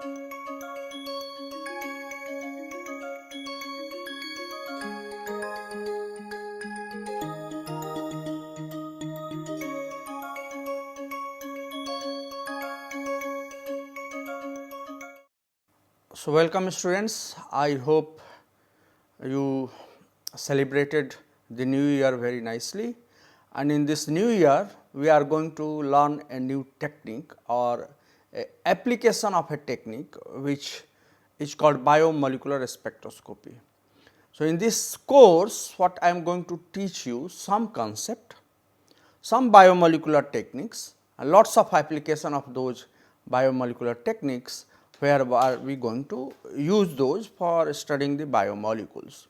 So, welcome students, I hope you celebrated the new year very nicely, and in this new year we are going to learn a new technique or a application of a technique which is called biomolecular spectroscopy. So, in this course what I am going to teach you some concept, some biomolecular techniques and lots of application of those biomolecular techniques where are we going to use those for studying the biomolecules.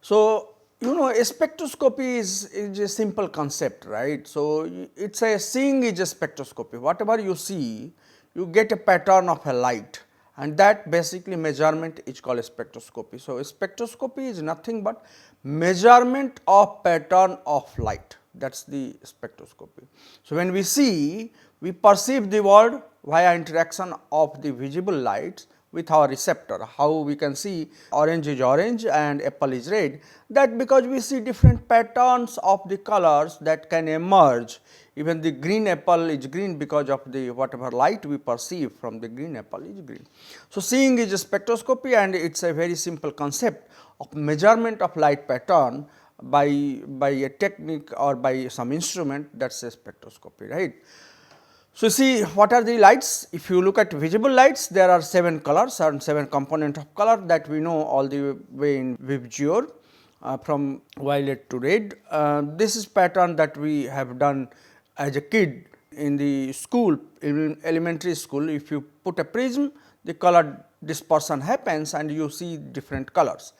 So, you know, a spectroscopy is a simple concept, right. So, it is a seeing is a spectroscopy, whatever you see you get a pattern of a light, and that basically measurement is called spectroscopy. So, spectroscopy is nothing but measurement of pattern of light, that is the spectroscopy. So, when we see, we perceive the world via interaction of the visible lights with our receptor. How we can see orange is orange and apple is red, that because we see different patterns of the colors that can emerge. Even the green apple is green because of the whatever light we perceive from the green apple is green. So, seeing is a spectroscopy, and it is a very simple concept of measurement of light pattern by a technique or by some instrument, that is a spectroscopy, right. So, see what are the lights? If you look at visible lights, there are 7 colors and 7 components of color that we know all the way in VIBGYOR from violet to red. This is pattern that we have done as a kid in the school, in elementary school. If you put a prism, the color dispersion happens and you see different colors.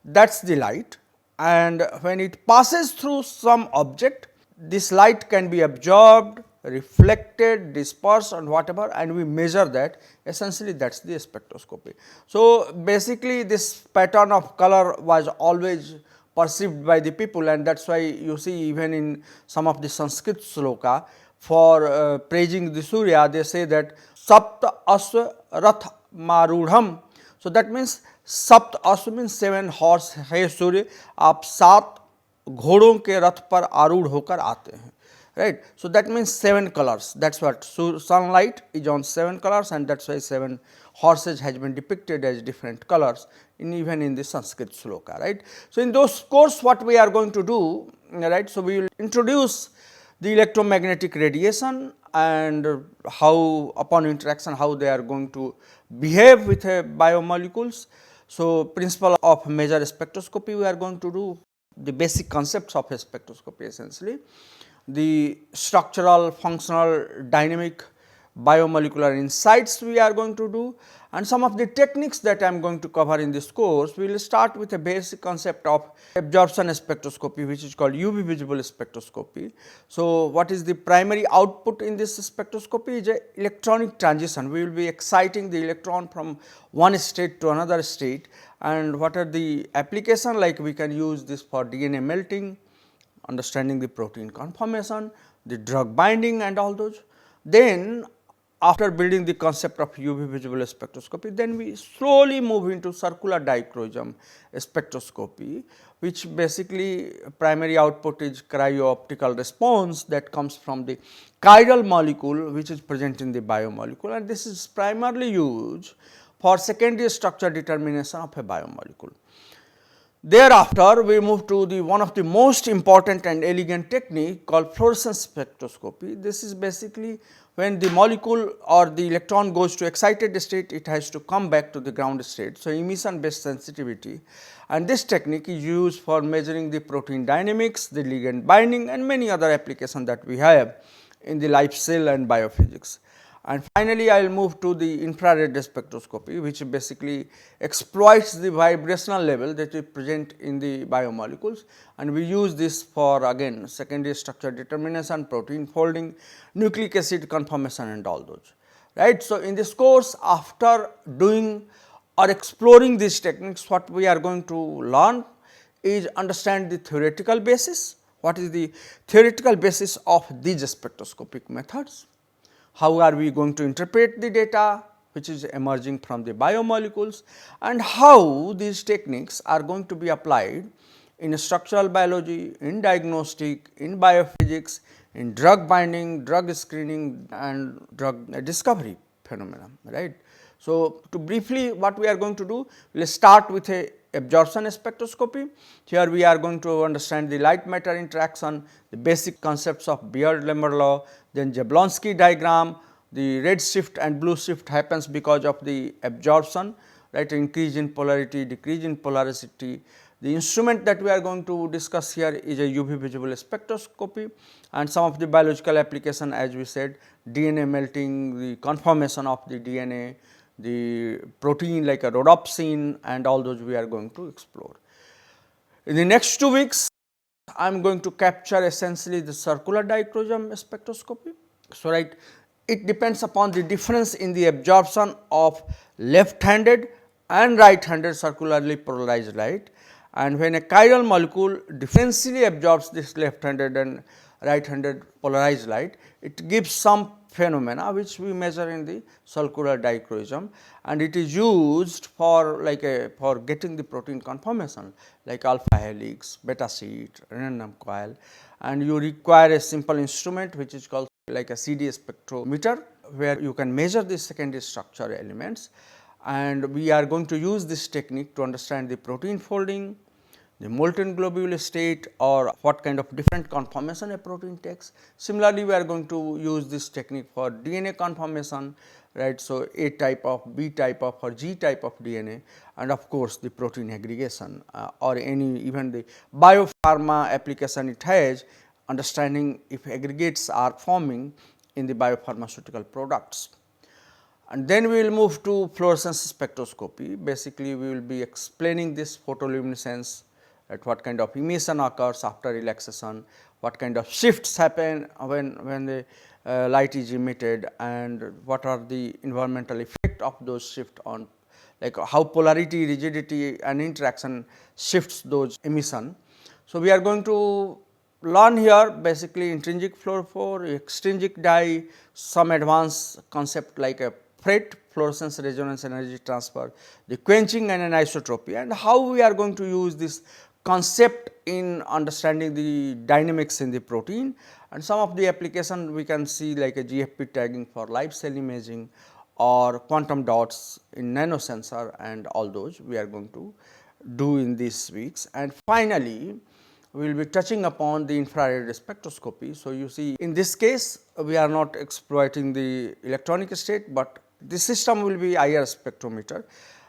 That is the light, and when it passes through some object, this light can be absorbed, reflected, dispersed and whatever, and we measure that. Essentially that is the spectroscopy. So, basically this pattern of color was always perceived by the people, and that is why you see even in some of the Sanskrit sloka for praising the Surya, they say that Sapta Asva Rath Marudham. So, that means Sapt Asva means 7 horse है सूर्य, आप 7 घोड़ों के रथ पर आरूढ़ होकर आते हैं, right. So, that means 7 colors, that is what. So, sunlight is on 7 colors, and that is why 7 horses has been depicted as different colors in even in the Sanskrit sloka, right. So, in those course what we are going to do, right. So, we will introduce the electromagnetic radiation and how upon interaction how they are going to behave with biomolecules. So, principle of measure spectroscopy we are going to do, the basic concepts of a spectroscopy essentially, the structural, functional, dynamic, biomolecular insights we are going to do, and some of the techniques that I am going to cover in this course. We will start with a basic concept of absorption spectroscopy, which is called UV visible spectroscopy. So, what is the primary output in this spectroscopy is a electronic transition. We will be exciting the electron from one state to another state, and what are the application, like we can use this for DNA melting, understanding the protein conformation, the drug binding and all those. Then after building the concept of UV visible spectroscopy, then we slowly move into circular dichroism spectroscopy, which basically primary output is cryo-optical response that comes from the chiral molecule which is present in the biomolecule, and this is primarily used for secondary structure determination of a biomolecule. Thereafter, we move to the one of the most important and elegant technique called fluorescence spectroscopy. This is basically when the molecule or the electron goes to excited state, it has to come back to the ground state. So, emission based sensitivity, and this technique is used for measuring the protein dynamics, the ligand binding and many other applications that we have in the life cell and biophysics. And finally, I will move to the infrared spectroscopy, which basically exploits the vibrational level that is present in the biomolecules, and we use this for again secondary structure determination, protein folding, nucleic acid conformation and all those, right. So, in this course, after doing or exploring these techniques, what we are going to learn is understand the theoretical basis. What is the theoretical basis of these spectroscopic methods? How are we going to interpret the data which is emerging from the biomolecules, and how these techniques are going to be applied in structural biology, in diagnostic, in biophysics, in drug binding, drug screening and drug discovery phenomena, right. So, to briefly what we are going to do, we will start with a absorption spectroscopy. Here we are going to understand the light matter interaction, the basic concepts of Beer-Lemmer law, then Jablonski diagram, the red shift and blue shift happens because of the absorption, right, increase in polarity, decrease in polarity. The instrument that we are going to discuss here is a UV visible spectroscopy, and some of the biological application, as we said, DNA melting, the conformation of the DNA, the protein like a rhodopsin, and all those we are going to explore. In the next 2 weeks, I am going to capture essentially the circular dichroism spectroscopy. So, right, it depends upon the difference in the absorption of left handed and right handed circularly polarized light, and when a chiral molecule differentially absorbs this left handed and right handed polarized light, it gives some phenomena which we measure in the circular dichroism, and it is used for like a for getting the protein conformation like alpha helix, beta sheet, random coil, and you require a simple instrument which is called like a CD spectrometer, where you can measure the secondary structure elements, and we are going to use this technique to understand the protein folding, the molten globule state, or what kind of different conformation a protein takes. Similarly, we are going to use this technique for DNA conformation, right. So, A type of, B type of or G type of DNA, and of course, the protein aggregation or any even the biopharma application it has, understanding if aggregates are forming in the biopharmaceutical products. And then we will move to fluorescence spectroscopy. Basically, we will be explaining this photoluminescence, at what kind of emission occurs after relaxation, what kind of shifts happen when the light is emitted, and what are the environmental effect of those shifts on, like how polarity, rigidity and interaction shifts those emission. So, we are going to learn here basically intrinsic fluorophore, extrinsic dye, some advanced concept like a FRET, fluorescence resonance energy transfer, the quenching and anisotropy, and how we are going to use this concept in understanding the dynamics in the protein, and some of the application we can see like a GFP tagging for live cell imaging or quantum dots in nanosensor, and all those we are going to do in these weeks. And finally, we will be touching upon the infrared spectroscopy. So, you see in this case we are not exploiting the electronic state, but the system will be IR spectrometer,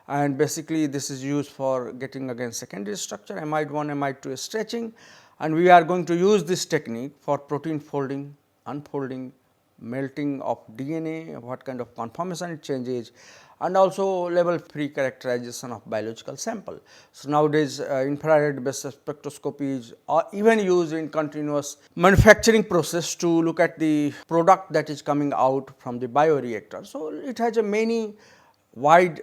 and basically this is used for getting again secondary structure amide 1, amide 2 stretching, and we are going to use this technique for protein folding, unfolding, melting of DNA, what kind of conformation it changes, and also level free characterization of biological sample. So, nowadays infrared based spectroscopy is even used in continuous manufacturing process to look at the product that is coming out from the bioreactor. So, it has a many wide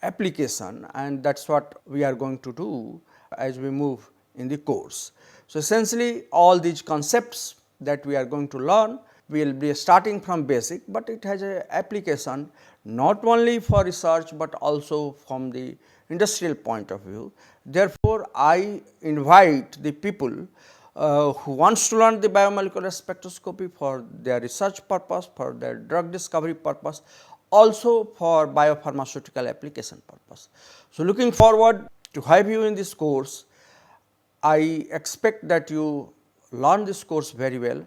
application, and that is what we are going to do as we move in the course. So, essentially all these concepts that we are going to learn, we will be starting from basic, but it has a application not only for research, but also from the industrial point of view. Therefore, I invite the people who wants to learn the biomolecular spectroscopy for their research purpose, for their drug discovery purpose, also for biopharmaceutical application purpose. So, looking forward to have you in this course. I expect that you learn this course very well,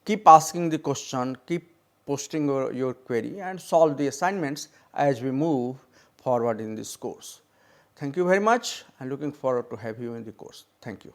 keep asking the question, keep posting your query, and solve the assignments as we move forward in this course. Thank you very much, and looking forward to have you in the course. Thank you.